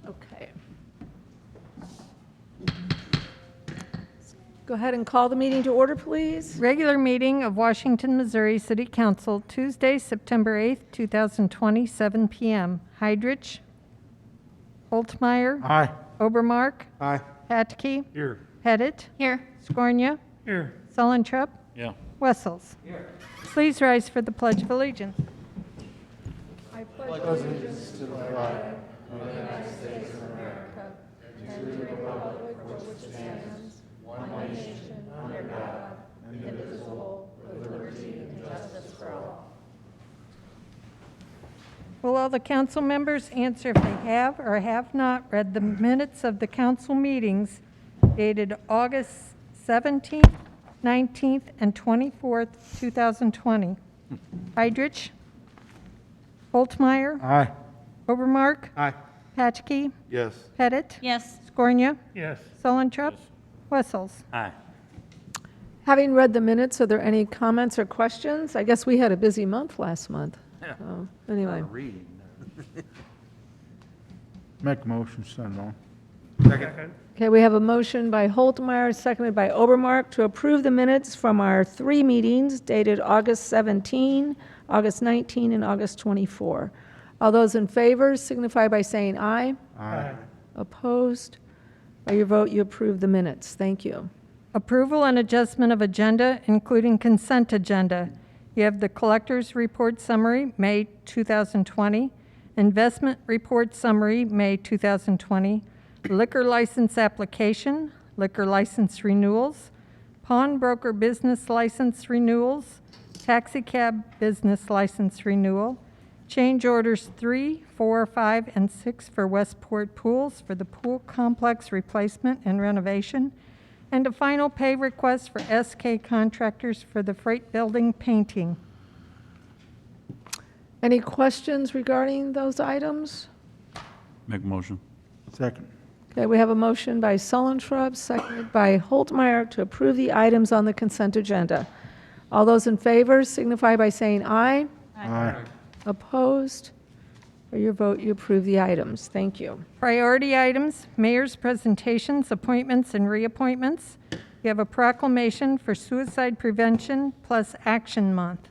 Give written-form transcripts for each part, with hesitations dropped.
Okay. Go ahead and call the meeting to order, please. Regular meeting of Washington, Missouri City Council, Tuesday, September 8th, 2020, 7 p.m. Heidrich, Holtmeyer, Aye. Obermark, Aye. Patke, Here. Pettit, Here. Skornia, Here. Sullentrup, Yeah. Wessels. Please rise for the Pledge of Allegiance. Will all the council members answer if they have or have not read the minutes of the council meetings dated August 17th, 19th, and 24th, 2020? Heidrich, Holtmeyer, Aye. Obermark, Aye. Patke, Yes. Pettit, Yes. Skornia, Yes. Sullentrup, Wessels. Aye. Having read the minutes, are there any comments or questions? I guess we had a busy month last month. Yeah. Anyway, Reading. Make a motion, send on. Second. okay, we have a motion by Holtmeyer, seconded by Obermark, to approve the minutes from our 3 meetings dated August 17, August 19, and August 24. All those in favor signify by saying aye. Aye. Opposed? By your vote, you approve the minutes. Thank you. Approval and adjustment of agenda, including consent agenda. You have the Collector's Report Summary, May 2020, Investment Report Summary, May 2020, Liquor License Application, Liquor License Renewals, Pawnbroker Business License Renewals, Taxi Cab Business License Renewal, Change Orders 3, 4, 5, and 6 for Westport Pools for the pool complex replacement and renovation, and a final pay request for SK Contractors for the freight building painting. Any questions regarding those items? Make a motion. Second. Okay, we have a motion by Sullentrup, seconded by Holtmeyer, to approve the items on the consent agenda. All those in favor signify by saying aye. Aye. Opposed? By your vote, you approve the items. Thank you. Priority items, mayor's presentations, appointments, and reappointments. You have a proclamation for Suicide Prevention plus Action Month.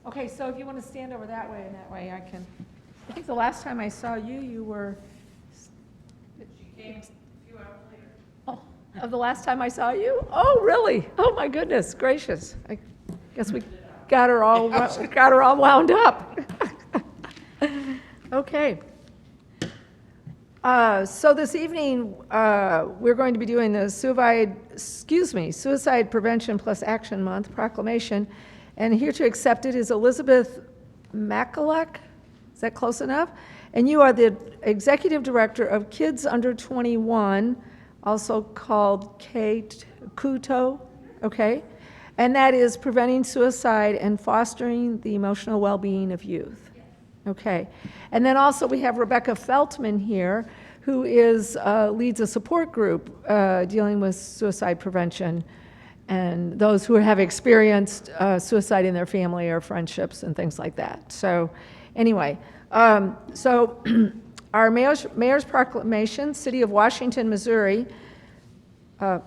Okay, so if you want to stand over that way and that way, I can. I think the last time I saw you, you were. She came a few hours later. Oh, of the last time I saw you? Oh, really? Oh, my goodness gracious. I guess we got her all, got her all wound up. Okay. So this evening, we're going to be doing the Suicide Prevention plus Action Month proclamation. And here to accept it is Elizabeth Makalek. Is that close enough? And you are the Executive Director of Kids Under 21, also called KUTO, okay? And that is preventing suicide and fostering the emotional well-being of youth. Okay. And then also we have Rebecca Feltman here, who is, leads a support group dealing with suicide prevention and those who have experienced suicide in their family or friendships and things like that. So anyway, so our mayor's proclamation, City of Washington, Missouri, and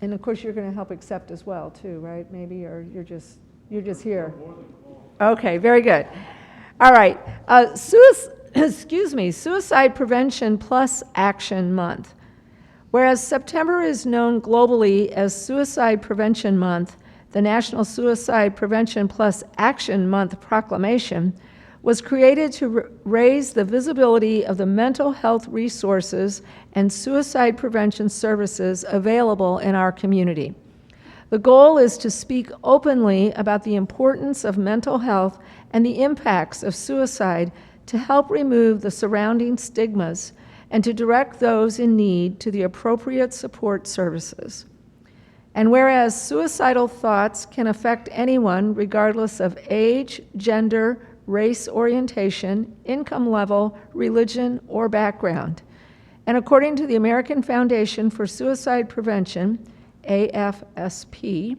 of course you're going to help accept as well too, right? Maybe, or you're just here. Okay, very good. All right, Suicide Prevention plus Action Month. Whereas September is known globally as Suicide Prevention Month, the National Suicide Prevention Plus Action Month proclamation, was created to raise the visibility of the mental health resources and suicide prevention services available in our community. The goal is to speak openly about the importance of mental health and the impacts of suicide to help remove the surrounding stigmas and to direct those in need to the appropriate support services. And whereas suicidal thoughts can affect anyone regardless of age, gender, race orientation, income level, religion, or background. And according to the American Foundation for Suicide Prevention, AFSP,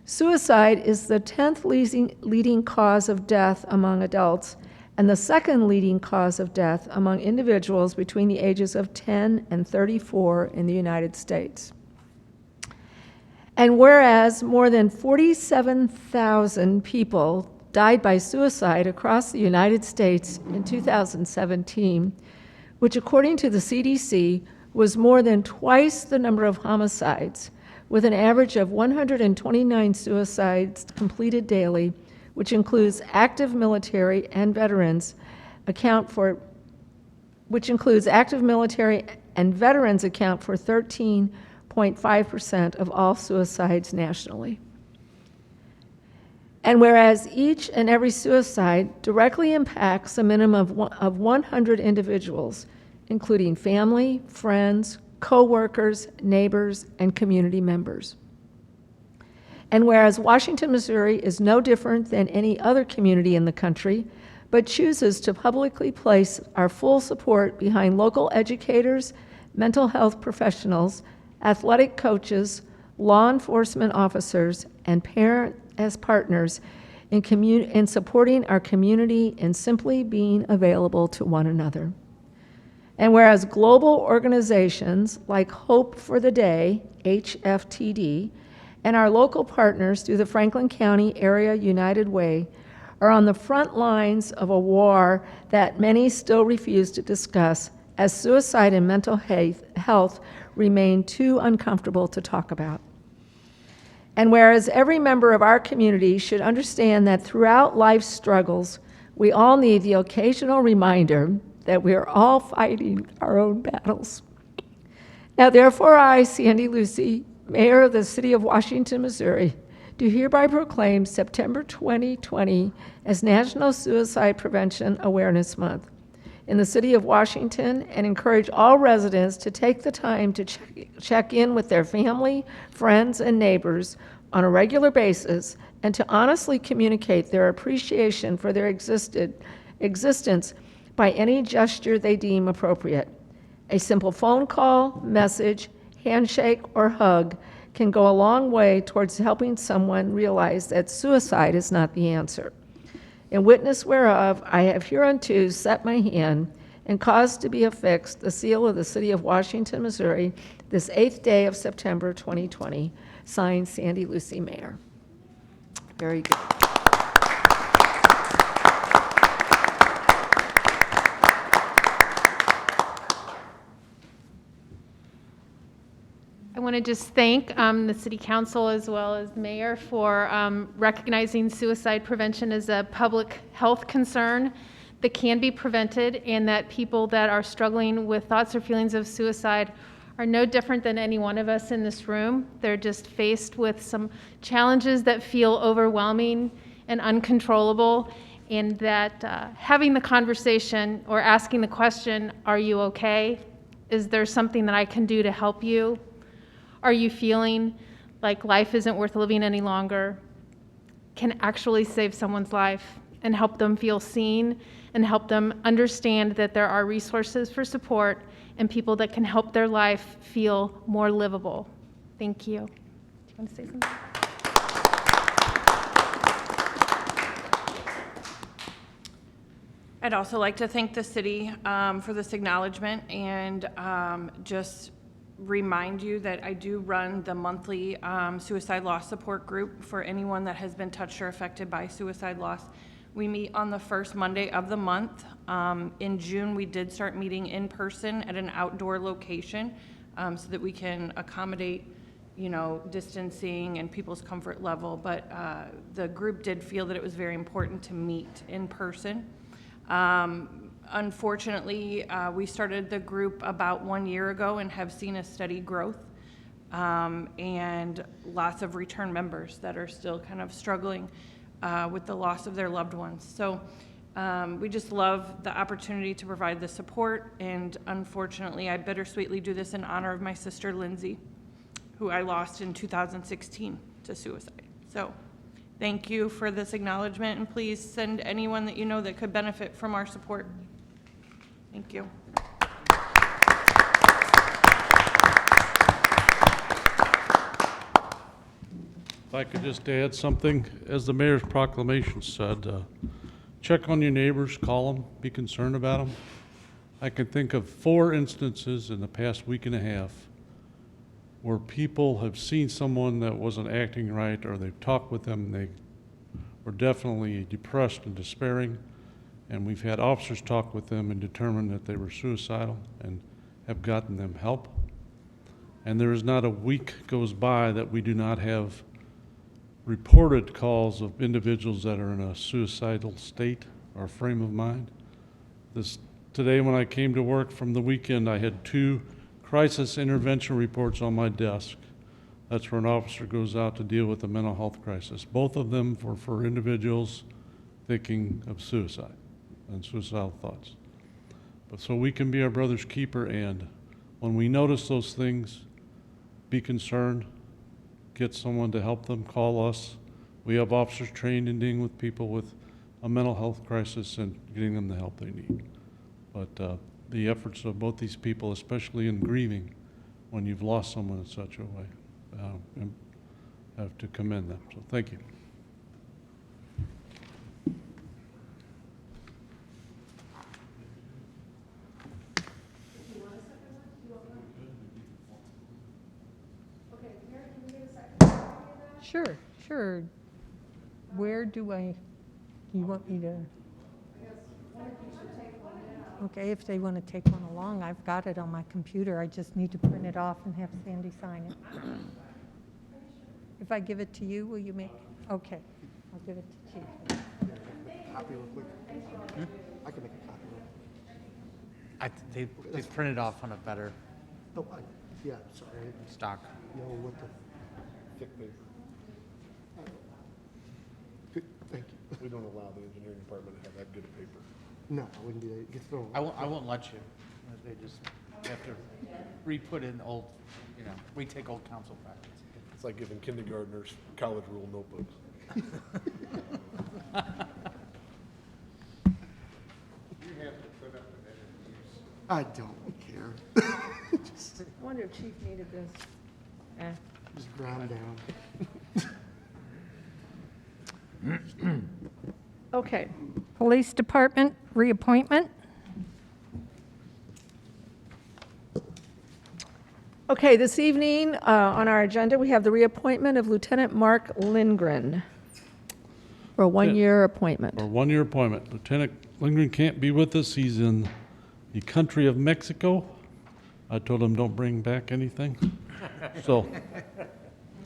suicide is the 10th leading cause of death among adults and the second leading cause of death among individuals between the ages of 10 and 34 in the United States. And whereas more than 47,000 people died by suicide across the United States in 2017, which according to the CDC was more than twice the number of homicides, with an average of 129 suicides completed daily, which includes active military and veterans account for 13.5% of all suicides nationally. And whereas each and every suicide directly impacts a minimum of 100 individuals, including family, friends, co-workers, neighbors, and community members. And whereas Washington, Missouri is no different than any other community in the country, but chooses to publicly place our full support behind local educators, mental health professionals, athletic coaches, law enforcement officers, and parents as partners in supporting our community and simply being available to one another. And whereas global organizations like Hope for the Day, HFTD, and our local partners through the Franklin County Area United Way are on the front lines of a war that many still refuse to discuss, as suicide and mental health remain too uncomfortable to talk about. And whereas every member of our community should understand that throughout life's struggles, we all need the occasional reminder that we are all fighting our own battles. Now, therefore, I, Sandy Lucy, Mayor of the City of Washington, Missouri, do hereby proclaim September 2020 as National Suicide Prevention Awareness Month in the City of Washington, and encourage all residents to take the time to check in with their family, friends, and neighbors on a regular basis, and to honestly communicate their appreciation for their existence by any gesture they deem appropriate. A simple phone call, message, handshake, or hug can go a long way towards helping someone realize that suicide is not the answer. In witness whereof, I have hereunto set my hand and caused to be affixed the seal of the City of Washington, Missouri, this 8th day of September 2020. Signed, Sandy Lucy, Mayor. Very good. I want to just thank the City Council as well as Mayor for recognizing suicide prevention as a public health concern that can be prevented, and that people that are struggling with thoughts or feelings of suicide are no different than any one of us in this room. They're just faced with some challenges that feel overwhelming and uncontrollable, and that having the conversation or asking the question, are you okay? Is there something that I can do to help you? Are you feeling like life isn't worth living any longer? Can actually save someone's life and help them feel seen and help them understand that there are resources for support and people that can help their life feel more livable. Thank you. Do you want to say something? I'd also like to thank the city for this acknowledgement, and just remind you that I do run the monthly suicide loss support group for anyone that has been touched or affected by suicide loss. We meet on the first Monday of the month. In June, we did start meeting in person at an outdoor location so that we can accommodate distancing and people's comfort level, but the group did feel that it was very important to meet in person. Unfortunately, we started the group about 1 year ago and have seen a steady growth, and lots of return members that are still kind of struggling with the loss of their loved ones. So we just love the opportunity to provide the support, and unfortunately, I bittersweetly do this in honor of my sister Lindsay, who I lost in 2016 to suicide. So thank you for this acknowledgement, and please send anyone that you know that could benefit from our support. Thank you. If I could just add something, as the mayor's proclamation said, check on your neighbors, call them, be concerned about them. I can think of 4 instances in the past week and a half where people have seen someone that wasn't acting right, or they've talked with them, they were definitely depressed and despairing, and we've had officers talk with them and determine that they were suicidal and have gotten them help. And there is not a week goes by that we do not have reported calls of individuals that are in a suicidal state or frame of mind. Today when I came to work from the weekend, I had 2 crisis intervention reports on my desk. That's where an officer goes out to deal with a mental health crisis. Both of them were for individuals thinking of suicide and suicidal thoughts. But so we can be our brother's keeper, and when we notice those things, be concerned, get someone to help them, call us. We have officers trained in dealing with people with a mental health crisis and getting them the help they need. But the efforts of both these people, especially in grieving, when you've lost someone in such a way, I have to commend them. So thank you. Sure. Where do you want me to? Okay, if they want to take one along, I've got it on my computer. I just need to print it off and have Sandy sign it. If I give it to you, will you make? Okay, I'll give it to Chief. Copy real quick. I can make a copy. They printed off on a better Oh, yeah, sorry. stock. No, what the thick paper. Good, thank you. We don't allow the engineering department to have that good a paper. No, I wouldn't do that. It gets thrown. I won't let you. They just have to re-put in old, we take old council practice. It's like giving kindergartners college rule notebooks. I don't care. I wonder if Chief needed this. Just ground down. Okay. Police Department reappointment. Okay, this evening on our agenda, we have the reappointment of Lieutenant Mark Lindgren for a one-year appointment. For a 1-year appointment. Lieutenant Lindgren can't be with us. He's in the country of Mexico. I told him don't bring back anything. So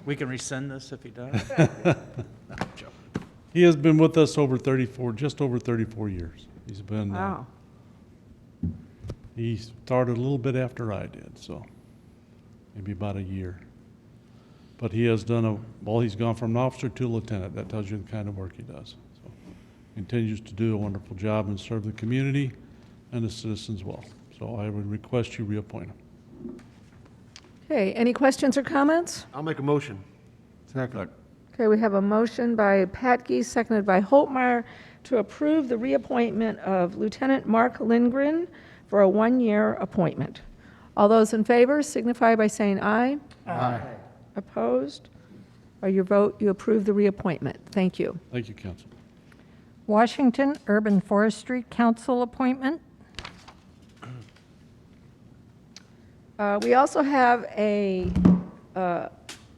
We can rescind this if he does. he has been with us just over 34 years. He's been, Wow. he started a little bit after I did, so maybe about a year. But he has done he's gone from an officer to a lieutenant. That tells you the kind of work he does. So continues to do a wonderful job and serve the community and the citizens well. So I would request you reappoint him. Okay, any questions or comments? I'll make a motion. Second. Okay, we have a motion by Patke, seconded by Holtmeyer, to approve the reappointment of Lieutenant Mark Lindgren for a one-year appointment. All those in favor signify by saying aye. Aye. Opposed? By your vote, you approve the reappointment. Thank you. Thank you, Council. Washington Urban Forestry Council appointment. We also have a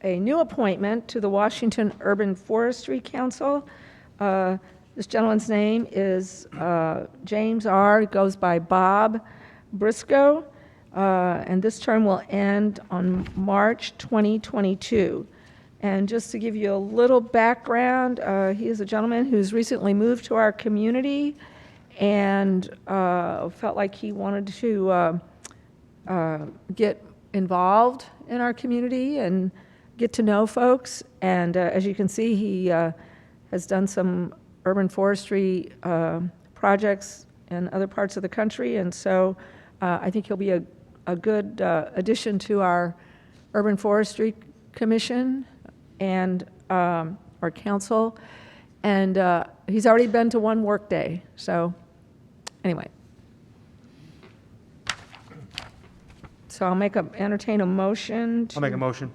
new appointment to the Washington Urban Forestry Council. This gentleman's name is James R., goes by Bob Briscoe. and this term will end on March 2022. And just to give you a little background, he is a gentleman who's recently moved to our community and felt like he wanted to get involved in our community and get to know folks. And as you can see, he has done some urban forestry projects in other parts of the country. And so I think he'll be a good addition to our Urban Forestry Commission and our council. And he's already been to one work day. So anyway. So I'll entertain a motion. I'll make a motion.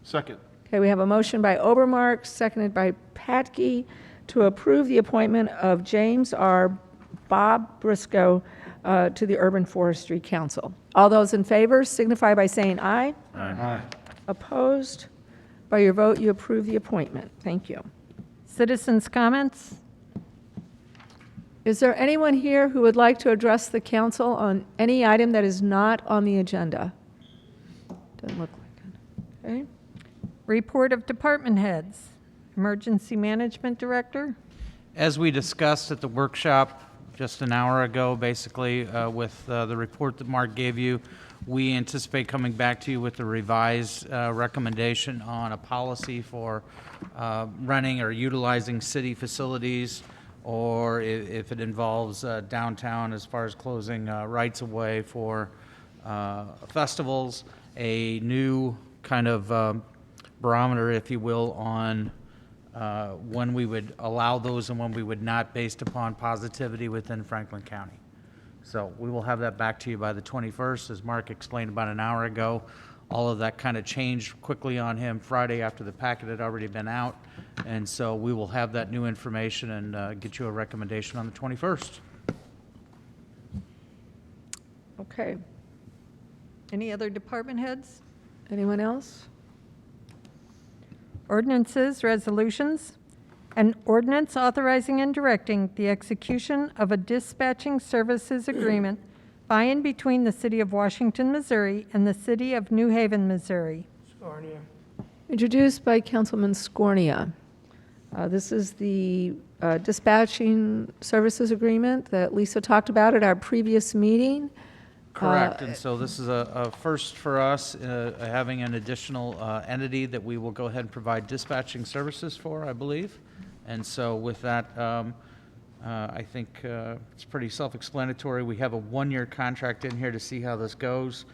Second. Okay, we have a motion by Obermark, seconded by Patke, to approve the appointment of James R. Bob Briscoe to the Urban Forestry Council. All those in favor signify by saying aye. Aye. Opposed? By your vote, you approve the appointment. Thank you. Citizens' comments? Is there anyone here who would like to address the council on any item that is not on the agenda? Doesn't look like it. Okay. Report of department heads. Emergency Management Director? As we discussed at the workshop just an hour ago, basically, with the report that Mark gave you, we anticipate coming back to you with a revised recommendation on a policy for running or utilizing city facilities, or if it involves downtown as far as closing rights of way for festivals, a new kind of barometer, if you will, on when we would allow those and when we would not, based upon positivity within Franklin County. So we will have that back to you by the 21st. As Mark explained about an hour ago, all of that kind of changed quickly on him Friday after the packet had already been out. And so we will have that new information and get you a recommendation on the 21st. Okay. Any other department heads? Anyone else? Ordinances, resolutions. An ordinance authorizing and directing the execution of a dispatching services agreement by and between the City of Washington, Missouri and the City of New Haven, Missouri. Introduced by Councilman Scornia. This is the dispatching services agreement that Lisa talked about at our previous meeting. Correct, and so this is a first for us, having an additional entity that we will go ahead and provide dispatching services for, I believe. And so with that, I think it's pretty self-explanatory. We have a one-year contract in here to see how this goes.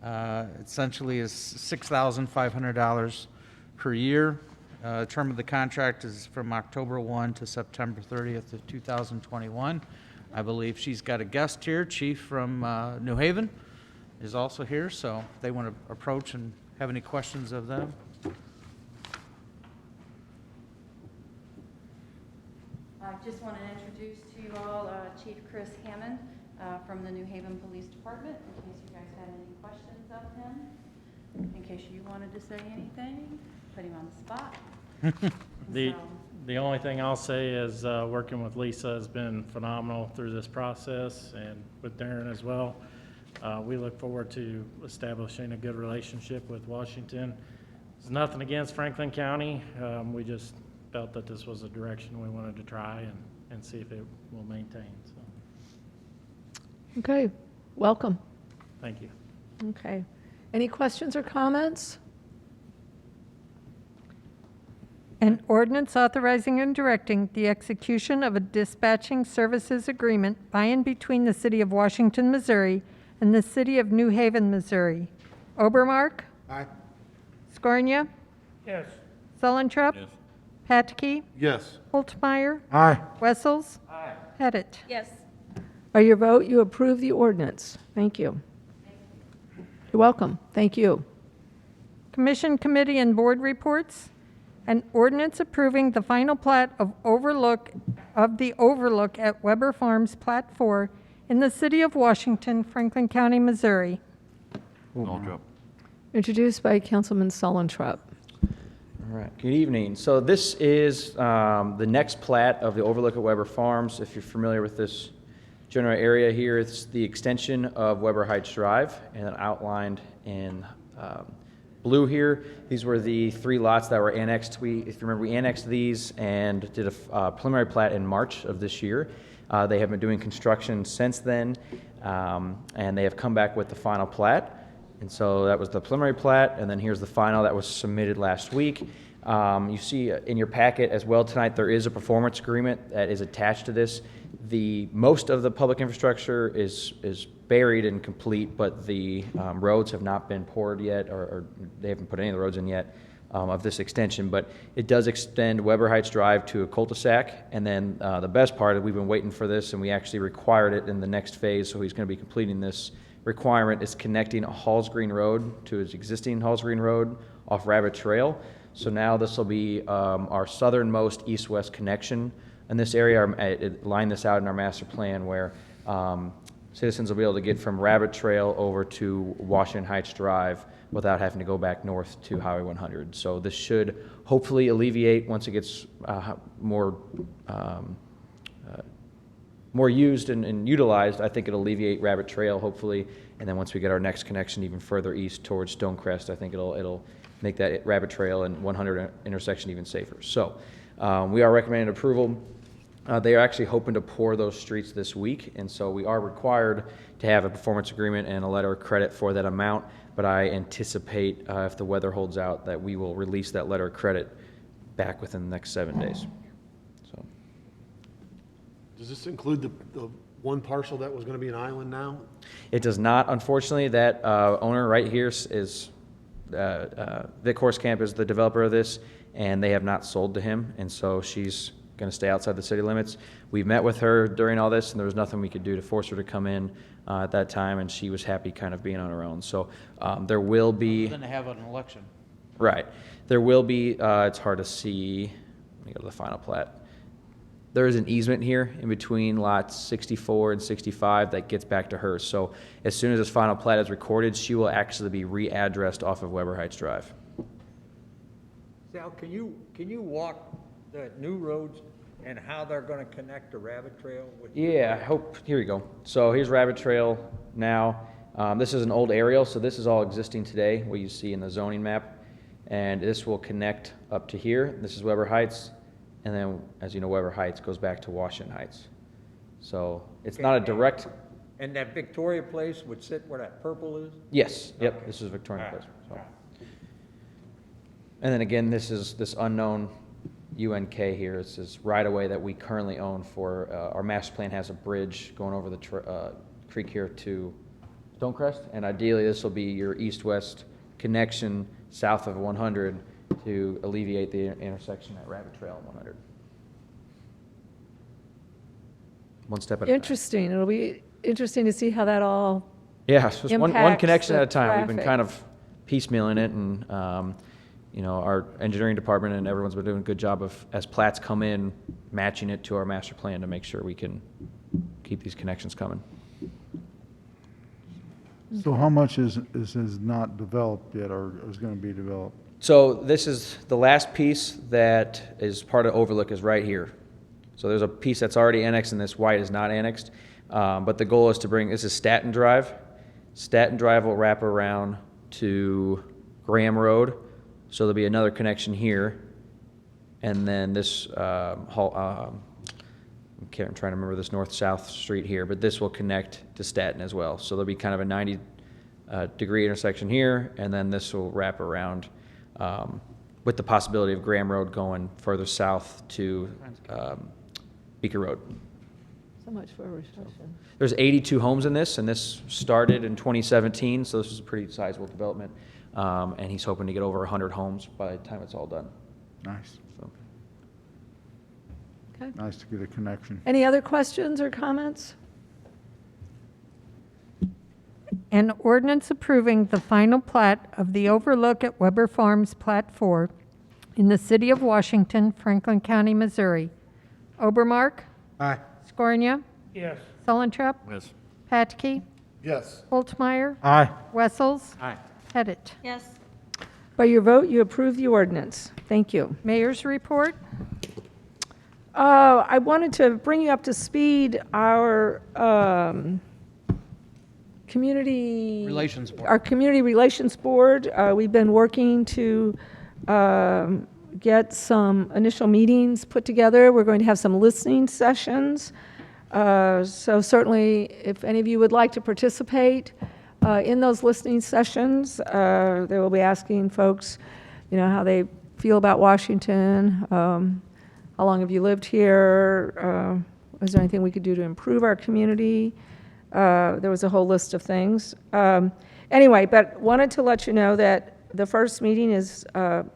Essentially is $6,500 per year. Term of the contract is from October 1 to September 30th of 2021. I believe she's got a guest here, Chief from New Haven is also here, so if they want to approach and have any questions of them. I just want to introduce to you all Chief Chris Hammond from the New Haven Police Department, in case you guys had any questions of him, in case you wanted to say anything, put him on the spot. The only thing I'll say is working with Lisa has been phenomenal through this process, and with Darren as well. We look forward to establishing a good relationship with Washington. There's nothing against Franklin County. We just felt that this was a direction we wanted to try and see if it will maintain. So, Okay, welcome. thank you. Okay. Any questions or comments? An ordinance authorizing and directing the execution of a dispatching services agreement by and between the City of Washington, Missouri and the City of New Haven, Missouri. Obermark? Aye. Scornia? Yes. Sullentrop? Yes. Patke? Yes. Holtmeyer? Aye. Wessels? Pettit? Yes. By your vote, you approve the ordinance. Thank you. You're welcome. Thank you. Commission, committee, and board reports. An ordinance approving the final plat of the overlook at Weber Farms, Plat 4, in the City of Washington, Franklin County, Missouri. Introduced by Councilman Sullentrop. All right, good evening. So this is the next plat of the overlook at Weber Farms. If you're familiar with this General area here is the extension of Weber Heights Drive, and then outlined in blue here. These were the 3 lots that were annexed. If you remember, we annexed these and did a preliminary plat in March of this year. They have been doing construction since then, and they have come back with the final plat. And so that was the preliminary plat, and then here's the final that was submitted last week. You see in your packet as well tonight, there is a performance agreement that is attached to this. Most of the public infrastructure is buried and complete, but the roads have not been poured yet, or they haven't put any of the roads in yet of this extension. But it does extend Weber Heights Drive to a cul-de-sac, and then the best part is we've been waiting for this, and we actually required it in the next phase, so he's going to be completing this requirement, is connecting Halls Green Road to his existing Halls Green Road off Rabbit Trail. So now this will be our southernmost east-west connection in this area. It lined this out in our master plan where citizens will be able to get from Rabbit Trail over to Washington Heights Drive without having to go back north to Highway 100. So this should hopefully alleviate, once it gets more used and utilized, I think it'll alleviate Rabbit Trail, hopefully. And then once we get our next connection even further east towards Stonecrest, I think it'll make that Rabbit Trail and 100 intersection even safer. So we are recommending approval. They are actually hoping to pour those streets this week, and so we are required to have a performance agreement and a letter of credit for that amount, but I anticipate if the weather holds out that we will release that letter of credit back within the next 7 days. So Does this include the one parcel that was going to be an island now? it does not, unfortunately. That owner right here is Vic Horsecamp is the developer of this, and they have not sold to him, and so she's going to stay outside the city limits. We met with her during all this, and there was nothing we could do to force her to come in at that time, and she was happy kind of being on her own. So there will be, Then to have an election. right, there will be, it's hard to see, let me go to the final plat. There is an easement here in between lots 64 and 65 that gets back to her. So as soon as this final plat is recorded, she will actually be readdressed off of Weber Heights Drive. Sal, can you walk the new roads and how they're gonna connect to Rabbit Trail with? Yeah, I hope, here you go. So here's Rabbit Trail now. This is an old aerial, so this is all existing today, what you see in the zoning map. And this will connect up to here. This is Weber Heights. And then, as you know, Weber Heights goes back to Washington Heights. So it's not a direct, And that Victoria Place would sit where that purple is? yes, yep, this is Victorian Place. So. And then again, this is this unknown UNK here. It's this right-of-way that we currently own for, our master plan has a bridge going over the creek here to Stonecrest. And ideally, this will be your east-west connection south of 100 to alleviate the intersection at Rabbit Trail and 100. One step at a time. Interesting. It'll be interesting to see how that all, Yeah, it's just one impacts connection at a the time. We've been traffic. kind of piecemealing it, and you know, our engineering department and everyone's been doing a good job of, as plats come in, matching it to our master plan to make sure we can keep these connections coming. So how much is not developed yet or is going to be developed? So this is the last piece that is part of Overlook is right here. So there's a piece that's already annexed and this white is not annexed. But the goal is to bring, this is Staten Drive. Staten Drive will wrap around to Graham Road. So there'll be another connection here. And then this, I'm trying to remember this north-south street here, but this will connect to Staten as well. So there'll be kind of a 90-degree intersection here, and then this will wrap around with the possibility of Graham Road going further south to Beaker Road. so much for a recession. There's 82 homes in this, and this started in 2017, so this is a pretty sizable development. And he's hoping to get over 100 homes by the time it's all done. Nice. So. Okay. Nice to get a connection. Any other questions or comments? An ordinance approving the final plat of the Overlook at Weber Farms Plat 4 in the city of Washington, Franklin County, Missouri. Obermark? Aye. Scornia? Yes. Selentrop? Yes. Patke? Yes. Holtmeyer? Aye. Wessels? Aye. Pettit? Yes. By your vote, you approve the ordinance. Thank you. Mayor's report? I wanted to bring you up to speed. Our community... Relations Board. Our Community Relations Board, we've been working to get some initial meetings put together. We're going to have some listening sessions. So certainly, if any of you would like to participate in those listening sessions, they will be asking folks, you know, how they feel about Washington, how long have you lived here, is there anything we could do to improve our community? There was a whole list of things. Anyway, but wanted to let you know that the first meeting is,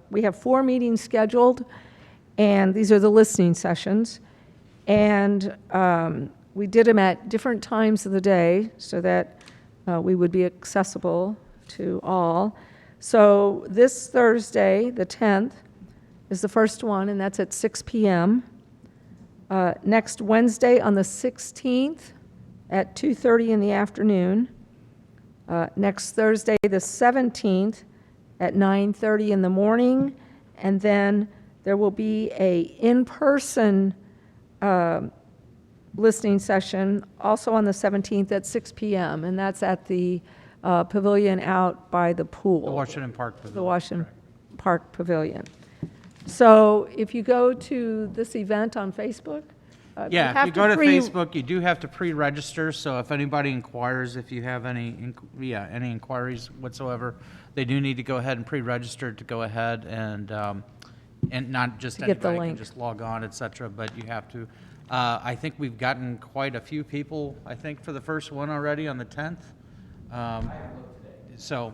we have 4 meetings scheduled, and these are the listening sessions. And we did them at different times of the day so that we would be accessible to all. So this Thursday, the 10th, is the first one, and that's at 6 p.m. Next Wednesday on the 16th at 2:30 in the afternoon. Next Thursday, the 17th, at 9:30 in the morning. And then there will be a in-person listening session also on the 17th at 6 p.m., and that's at the pavilion out by the pool. The Washington Park Pavilion. The Washington Park Pavilion. So if you go to this event on Facebook, Yeah, if have you go to pre- Facebook, you do have to pre-register, so if anybody inquires, if you have any inquiries whatsoever, they do need to go ahead and pre-register to go ahead and not just To get the anybody can link. just log on, et cetera, but you have to. I think we've gotten quite a few people, I think, for the first one already on the 10th. So,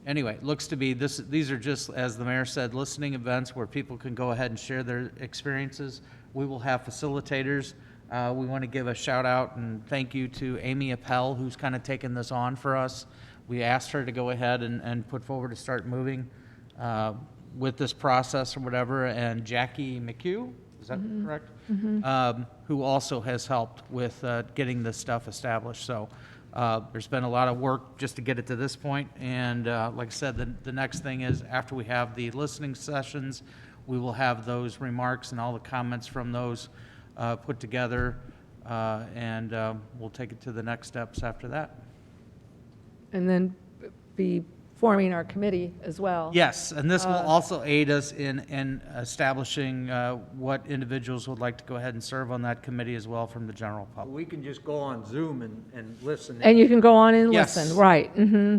anyway, looks to be, these are just, as the mayor said, listening events where people can go ahead and share their experiences. We will have facilitators. We want to give a shout out and thank you to Amy Appel, who's kind of taken this on for us. We asked her to go ahead and put forward to start moving with this process or whatever, and Jackie McHugh, is that correct? Who also has helped with getting this stuff established. So there's been a lot of work just to get it to this point. And like I said, the next thing is after we have the listening sessions, we will have those remarks and all the comments from those put together, and we'll take it to the next steps after that. and then be forming our committee as well. Yes, and this will also aid us in establishing what individuals would like to go ahead and serve on that committee as well from the general public. We can just go on Zoom and listen. And you can go on and Yes. listen, right.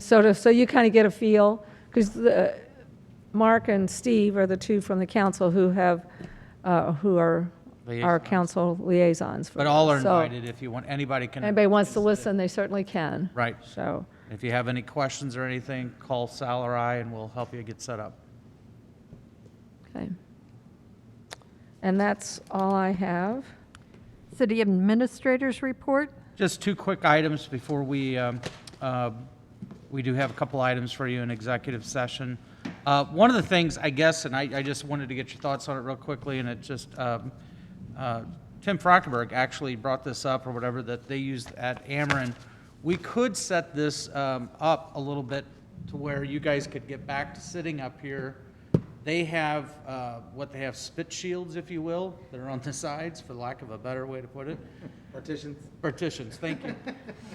So you kind of get a feel, because Mark and Steve are the two from the council who have, who are our Liaisons. council liaisons. for But all are this. So invited if you want, anybody can. Anybody wants to listen, they certainly can. Right. So, If you have any questions or anything, call Sal or I, and we'll help you get set up. okay. And that's all I have. City Administrators Report. Just 2 quick items before we do have a couple items for you in executive session. One of the things, I guess, and I just wanted to get your thoughts on it real quickly, and it just, Tim Frockenberg actually brought this up or whatever, that they used at Ameren. We could set this up a little bit to where you guys could get back to sitting up here. They have, what they have, spit shields, if you will, that are on the sides, for lack of a better way to put it. Partitions? Partitions, thank you.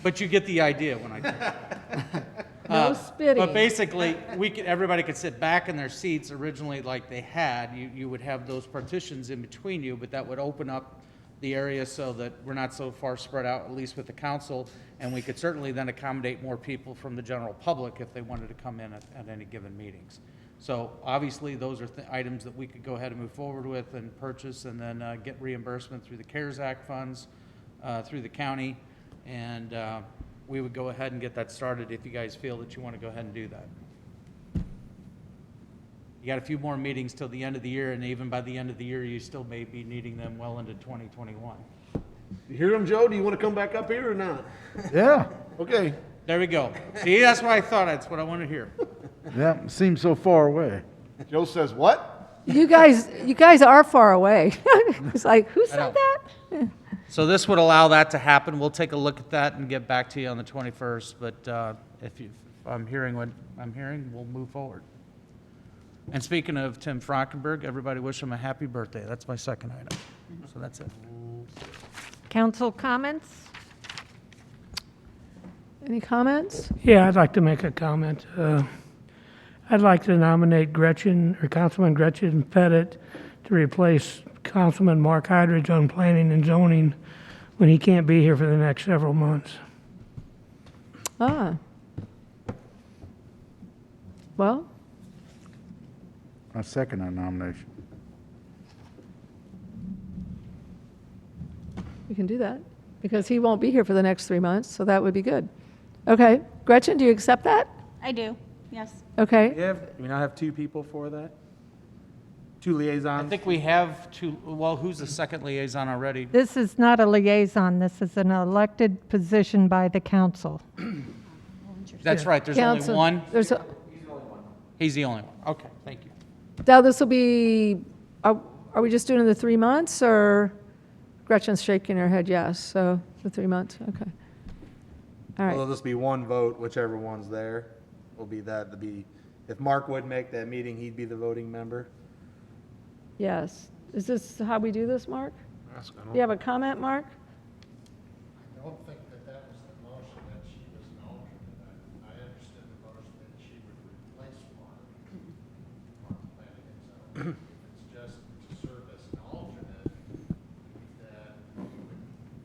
But you get the idea when I do that. No spitting. But basically, everybody could sit back in their seats originally like they had. You would have those partitions in between you, but that would open up the area so that we're not so far spread out, at least with the council, and we could certainly then accommodate more people from the general public if they wanted to come in at any given meetings. So obviously, those are items that we could go ahead and move forward with and purchase, and then get reimbursement through the CARES Act funds, through the county, and we would go ahead and get that started if you guys feel that you want to go ahead and do that. You got a few more meetings till the end of the year, and even by the end of the year, you still may be needing them well into 2021. You hear him, Joe? Do you want to come back up here or not? Yeah, Okay. There we go. See, that's what I thought. That's what I want to hear. yeah, it seems so far away. Joe says what? You guys are far away. It's like, who said that? So this would allow that to happen. We'll take a look at that and get back to you on the 21st, but if I'm hearing what I'm hearing, we'll move forward. And speaking of Tim Frockenberg, everybody wish him a happy birthday. That's my second item. So that's it. Council comments? Any comments? Yeah, I'd like to make a comment. I'd like to nominate Gretchen, or Councilman Gretchen Pettit, to replace Councilman Mark Hydridge on Planning and Zoning when he can't be here for the next several months. Ah. Well, I second that nomination. we can do that, because he won't be here for the next 3 months, so that would be good. Okay, Gretchen, do you accept that? I do, yes. Okay, Do we not have two people for that? Two I liaisons? think we have two, well, who's the second liaison already? This is not a liaison, this is an elected position by the council. That's right, there's only Council- one? there's a, He's the only one. Okay, thank you. now this will be, are we just doing the 3 months, or Gretchen's shaking her head yes, so the 3 months, okay. All Well, right, it'll just be one vote, whichever one's there. Will be that, if Mark would make that meeting, he'd be the voting member. yes. Is this how we do this, Mark? Do you have a comment, Mark? I don't think that was the motion, that she was an alternate. I understood the motion that she would replace Mark on planning and zoning. If it's just to serve as an alternate, then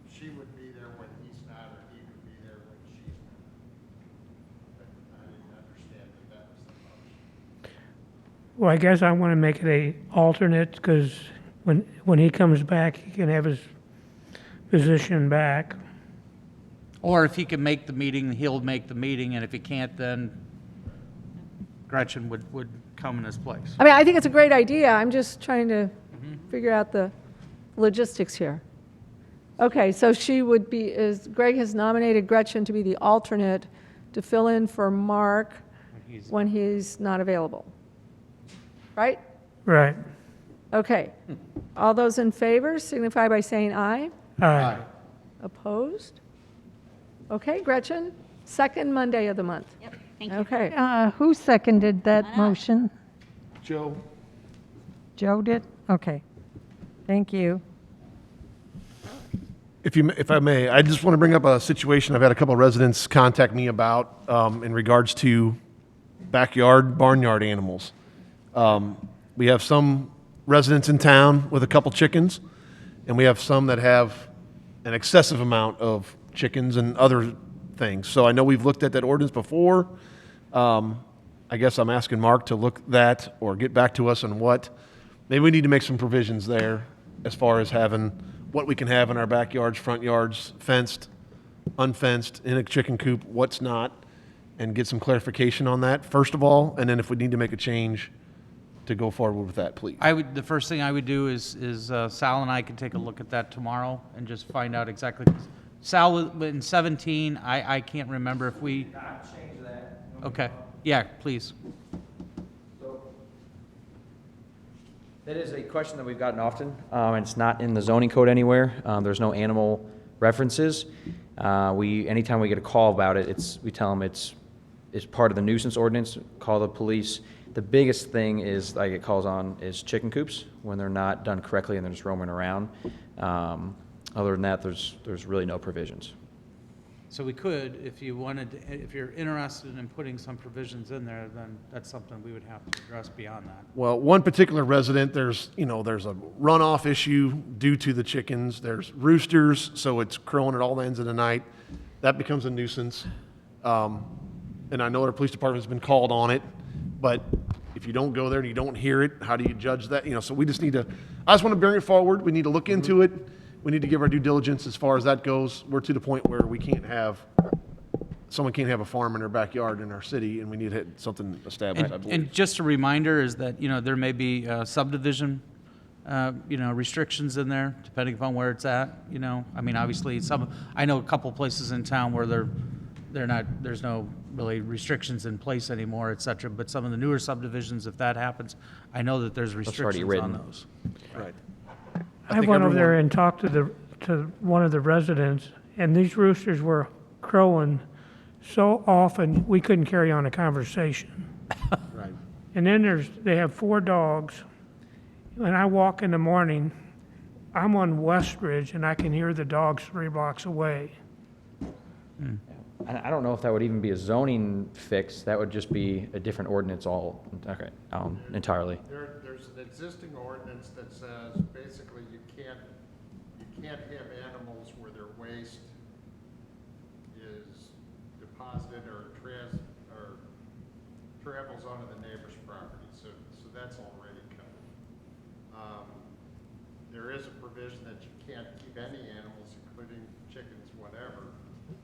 she would be there when he's not, or he would be there when she's not. But I didn't understand that was the motion. Well, I guess I want to make it a alternate, because when he comes back, he can have his position back. Or if he can make the meeting, he'll make the meeting, and if he can't, then Gretchen would come in his place. I mean, I think it's a great idea, I'm just trying to figure out the logistics here. Okay, so she would be, Greg has nominated Gretchen to be the alternate to fill in for Mark when he's not available. Right? Right. Okay. All those in favor signify by saying aye. Aye. Opposed? Okay, Gretchen, second Monday of the month. Yep, thank you. Okay. Who seconded that motion? Joe? Joe did? Okay. Thank you. If I may, I just want to bring up a situation I've had a couple of residents contact me about in regards to backyard, barnyard animals. We have some residents in town with a couple chickens, and we have some that have an excessive amount of chickens and other things. So I know we've looked at that ordinance before. I guess I'm asking Mark to look that or get back to us on what. Maybe we need to make some provisions there as far as having what we can have in our backyards, front yards, fenced, unfenced, in a chicken coop, what's not, and get some clarification on that, first of all, and then if we need to make a change, to go forward with that, please. The first thing I would do is Sal and I can take a look at that tomorrow and just find out exactly. Sal, in 17, I can't remember if we. Not change that. Okay, yeah, please. That is a question that we've gotten often, and it's not in the zoning code anywhere. There's no animal references. Anytime we get a call about it, we tell them it's part of the nuisance ordinance, call the police. The biggest thing is I get calls on is chicken coops when they're not done correctly and they're just roaming around. Other than that, there's really no provisions. So we could, if you're interested in putting some provisions in there, then that's something we would have to address beyond that. Well, one particular resident, there's a runoff issue due to the chickens. There's roosters, so it's crowing at all ends of the night. That becomes a nuisance. And I know our police department's been called on it, but if you don't go there and you don't hear it, how do you judge that? So we just need to, I just want to bring it forward. We need to look into it. We need to give our due diligence as far as that goes. We're to the point where someone can't have a farm in their backyard in our city, and we need to have something established, I believe. And just a reminder is that, there may be subdivision, restrictions in there, depending upon where it's at, I mean, obviously, I know a couple places in town where there's no really restrictions in place anymore, et cetera, but some of the newer subdivisions, if that happens, I know that there's restrictions on those. Right. I went over there and talked to one of the residents, and these roosters were crowing so often, we couldn't carry on a conversation. Right. And then they have 4 dogs. When I walk in the morning, I'm on Westridge and I can hear the dogs 3 blocks away. I don't know if that would even be a zoning fix. That would just be a different ordinance entirely. There's an existing ordinance that says basically you can't have animals where their waste is deposited or travels onto the neighbor's property, so that's already covered. There is a provision that you can't keep any animals, including chickens, whatever,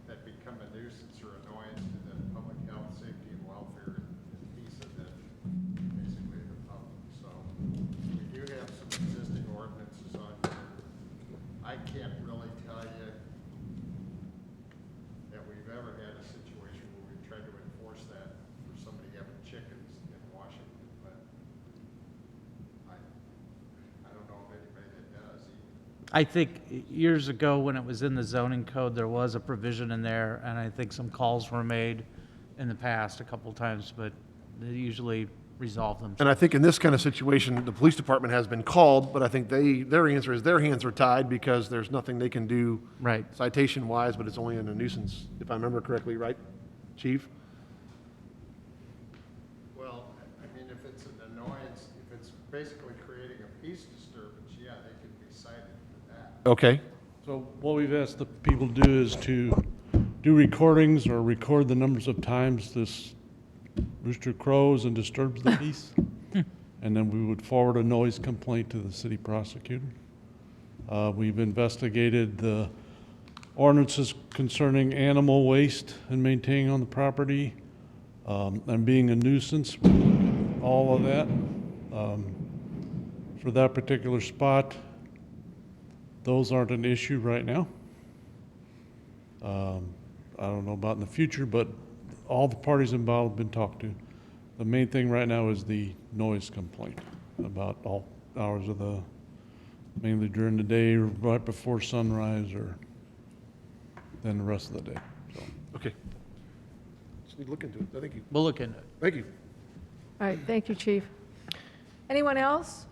that become a nuisance or annoyance to the public health, safety, and welfare and peace of basically the public. So we do have some existing ordinances on here. I can't really tell you that we've ever had a situation where we've tried to enforce that for somebody having chickens in Washington, but I don't know of anybody that does either. I think years ago, when it was in the zoning code, there was a provision in there, and I think some calls were made in the past a couple times, but they usually resolve them. And I think in this kind of situation, the police department has been called, but I think their answer is their hands are tied because there's nothing they can do Right. citation-wise, but it's only in a nuisance, if I remember correctly, right, Chief? Well, I mean, if it's an annoyance, if it's basically creating a peace disturbance, yeah, they can be cited for that. Okay. So what we've asked the people to do is to do recordings or record the numbers of times this rooster crows and disturbs the peace. And then we would forward a noise complaint to the city prosecutor. We've investigated the ordinances concerning animal waste and maintaining on the property, and being a nuisance, all of that. For that particular spot, those aren't an issue right now. I don't know about in the future, but all the parties involved have been talked to. The main thing right now is the noise complaint about all hours of mainly during the day, or right before sunrise, or then the rest of the day. So. Okay. Just need to look into it. Thank you. We'll look into it. Thank you. All right, thank you, Chief. Anyone else?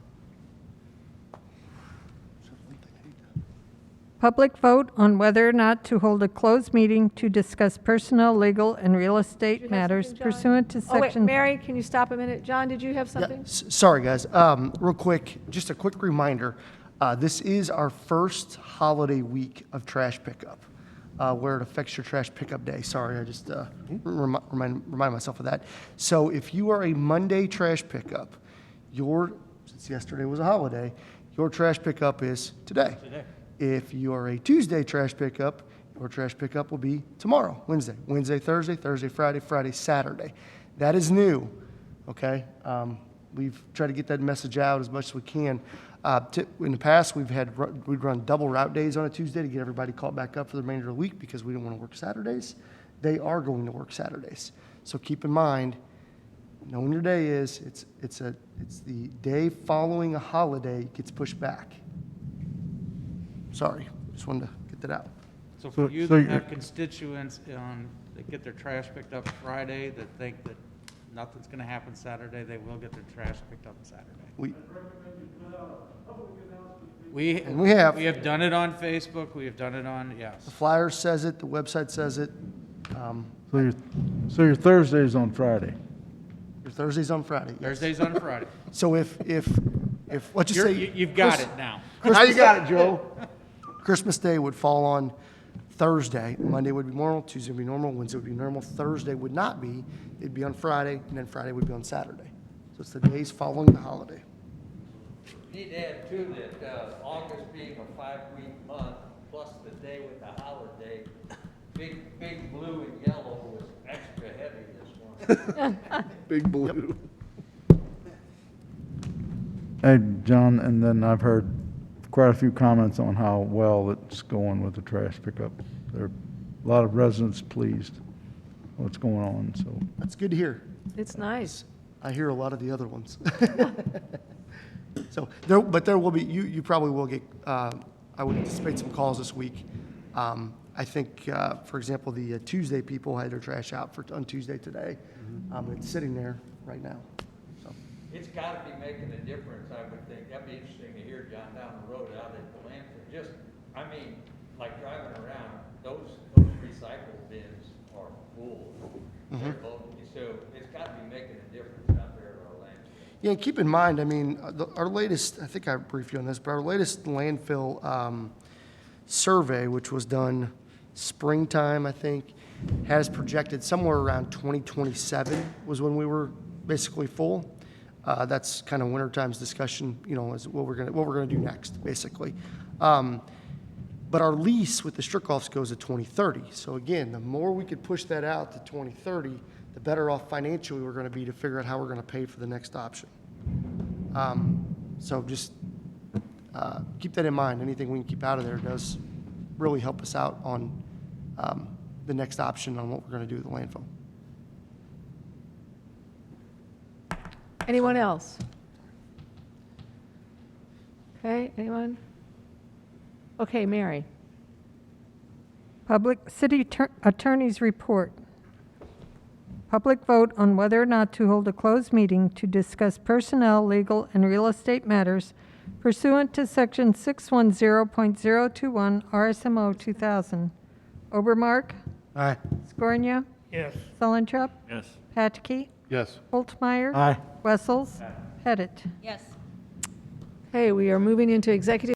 Public vote on whether or not to hold a closed meeting to discuss personnel, legal, and real Did estate you have matters something, John? pursuant to Oh, wait, section. Mary, can you stop a minute? John, did you have something? Sorry, guys. Real quick, just a quick reminder. This is our first holiday week of trash pickup, where it affects your trash pickup day. Sorry, I just remind myself of that. So if you are a Monday trash pickup, since yesterday was a holiday, your trash pickup is today. If you are a Tuesday trash pickup, your trash pickup will be tomorrow, Wednesday. Wednesday, Thursday, Thursday, Friday, Friday, Saturday. That is new, okay? We've tried to get that message out as much as we can. In the past, we'd run double route days on a Tuesday to get everybody caught back up for the remainder of the week because we didn't want to work Saturdays. They are going to work Saturdays. So keep in mind, know when your day is, it's the day following a holiday gets pushed back. Sorry, just wanted to get that out. So for you so that you- have constituents that get their trash picked up Friday, that think that nothing's gonna happen Saturday, they will get their trash picked up Saturday. And we have. We have done it on Facebook, we have done it on, yes. The flyer says it, the website says it. So your Thursday's on Friday. Your Thursday's on Friday. Yes. Thursday's on Friday. So if let's just say. You've got it now. Now you got it, Joe. Christmas Day would fall on Thursday. Monday would be normal, Tuesday would be normal, Wednesday would be normal, Thursday would not be. It'd be on Friday, and then Friday would be on Saturday. So it's the days following the holiday. Need to add too that August being a 5-week month, plus the day with the holiday, big blue and yellow was extra heavy this month. Big blue. Hey, John, and then I've heard quite a few comments on how well it's going with the trash pickup. There are a lot of residents pleased what's going on, so. That's good to hear. It's nice. I hear a lot of the other ones. So, there will be, you probably will get, I would anticipate some calls this week. I think, for example, the Tuesday people had their trash out on Tuesday today. It's sitting there right now, so. it's gotta be making a difference, I would think. That'd be interesting to hear, John, down the road out at the landfill. Just, I mean, like driving around, those recycle bins are full. They're full. So it's gotta be making a difference out there at our landfill. Yeah, and keep in mind, I mean, our latest, I think I briefed you on this, but our latest landfill survey, which was done springtime, I think, has projected somewhere around 2027 was when we were basically full. That's kind of wintertime's discussion, you know, is what we're gonna do next, basically. But our lease with the Strickoffs goes to 2030. So again, the more we could push that out to 2030, the better off financially we're gonna be to figure out how we're gonna pay for the next option. So just keep that in mind. Anything we can keep out of there does really help us out on the next option on what we're gonna do with the landfill. Anyone else? Okay, anyone? Okay, Mary. Public City Attorney's Report. Public vote on whether or not to hold a closed meeting to discuss personnel, legal, and real estate matters pursuant to Section 610.021 RSMO 2000. Obermark? Aye. Scornia? Yes. Selenchuk? Yes. Patke? Yes. Holtmeyer? Aye. Wessels? Pettit? Yes. Okay, we are moving into executive